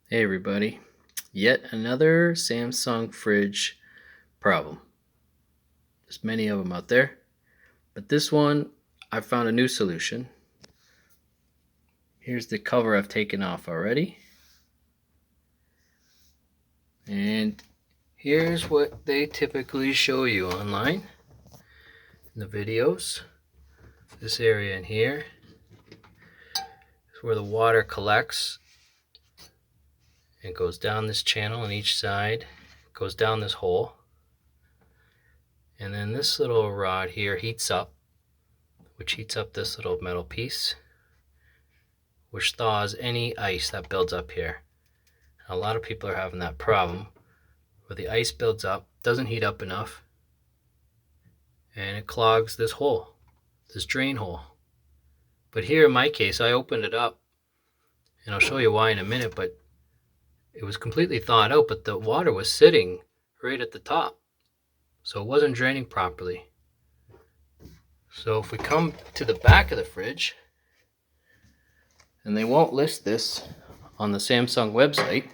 Hey everybody, yet another Samsung fridge problem. There's many of them out there, but this one I found a new solution. Here's the cover I've taken off already. And here's what they typically show you online in the videos. This area in here is where the water collects and goes down this channel on each side, goes down this hole. And then this little rod here heats up, which heats up this little metal piece, which thaws any ice that builds up here. A lot of people are having that problem where the ice builds up, doesn't heat up enough, and it clogs this hole, this drain hole. But here in my case, I opened it up, and I'll show you why in a minute, but it was completely thawed out, but the water was sitting right at the top, so it wasn't draining properly. So if we come to the back of the fridge, and they won't list this on the Samsung website,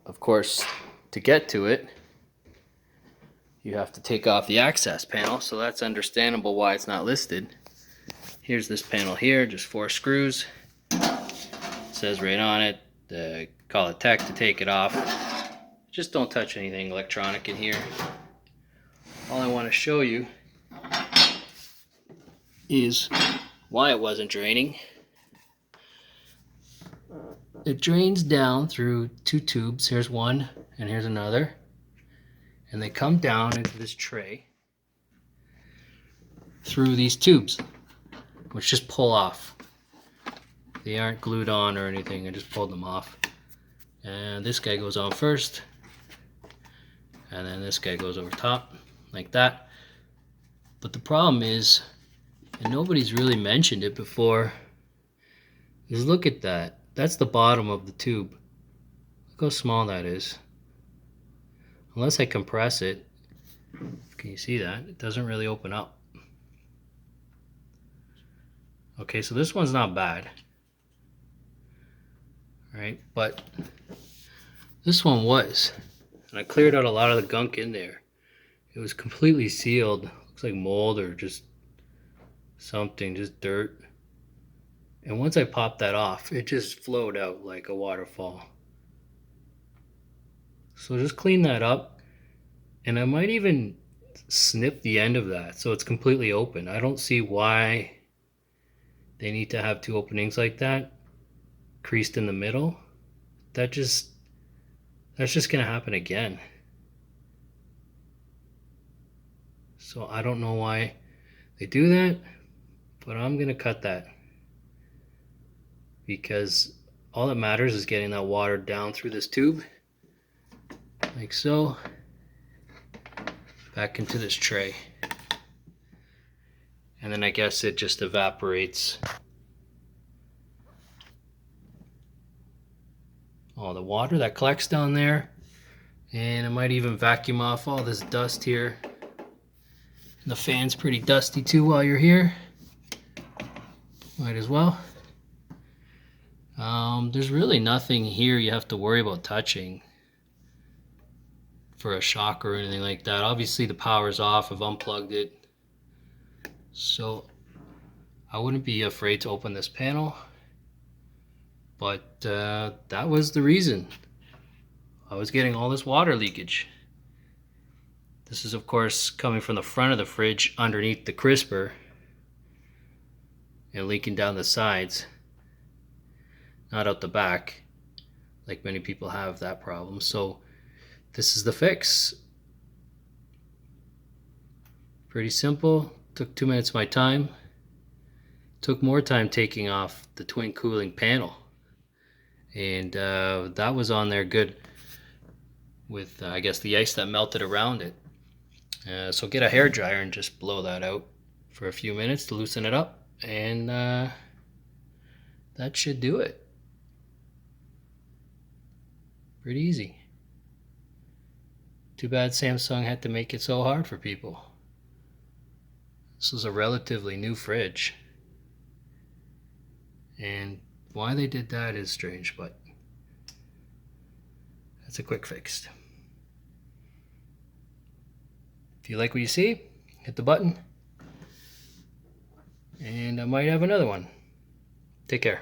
of course, to get to it, you have to take off the access panel, so that's understandable why it's not listed. Here's this panel here, just 4 screws. It says right on it, call a tech to take it off. Just don't touch anything electronic in here. All I want to show you is why it wasn't draining. It drains down through 2 tubes. Here's one and here's another. And they come down into this tray through these tubes, which just pull off. They aren't glued on or anything, I just pulled them off. And this guy goes on first, and then this guy goes over top, like that. But the problem is, and nobody's really mentioned it before, is look at that. That's the bottom of the tube. Look how small that is. Unless I compress it, can you see that? It doesn't really open up. Okay, so this one's not bad. Right, but this one was. And I cleared out a lot of the gunk in there. It was completely sealed. Looks like mold or just something, just dirt. And once I popped that off, it just flowed out like a waterfall. So just clean that up. And I might even snip the end of that so it's completely open. I don't see why they need to have 2 openings like that, creased in the middle. That's just gonna happen again. So I don't know why they do that, but I'm gonna cut that, because all that matters is getting that water down through this tube, like so, back into this tray. And then I guess it just evaporates all the water that collects down there. And I might even vacuum off all this dust here. And the fan's pretty dusty too while you're here. Might as well. There's really nothing here you have to worry about touching for a shock or anything like that. Obviously the power's off. I've unplugged it. So I wouldn't be afraid to open this panel. But that was the reason. I was getting all this water leakage. This is of course coming from the front of the fridge underneath the crisper and leaking down the sides, not out the back like many people have that problem. So this is the fix. Pretty simple. Took 2 minutes of my time. Took more time taking off the twin cooling panel, and that was on there good with I guess the ice that melted around it. So get a hair dryer and just blow that out for a few minutes to loosen it up, and that should do it. Pretty easy. Too bad Samsung had to make it so hard for people. This is a relatively new fridge, and why they did that is strange, but That's a quick fix. If you like what you see, hit the button, and I might have another one. Take care.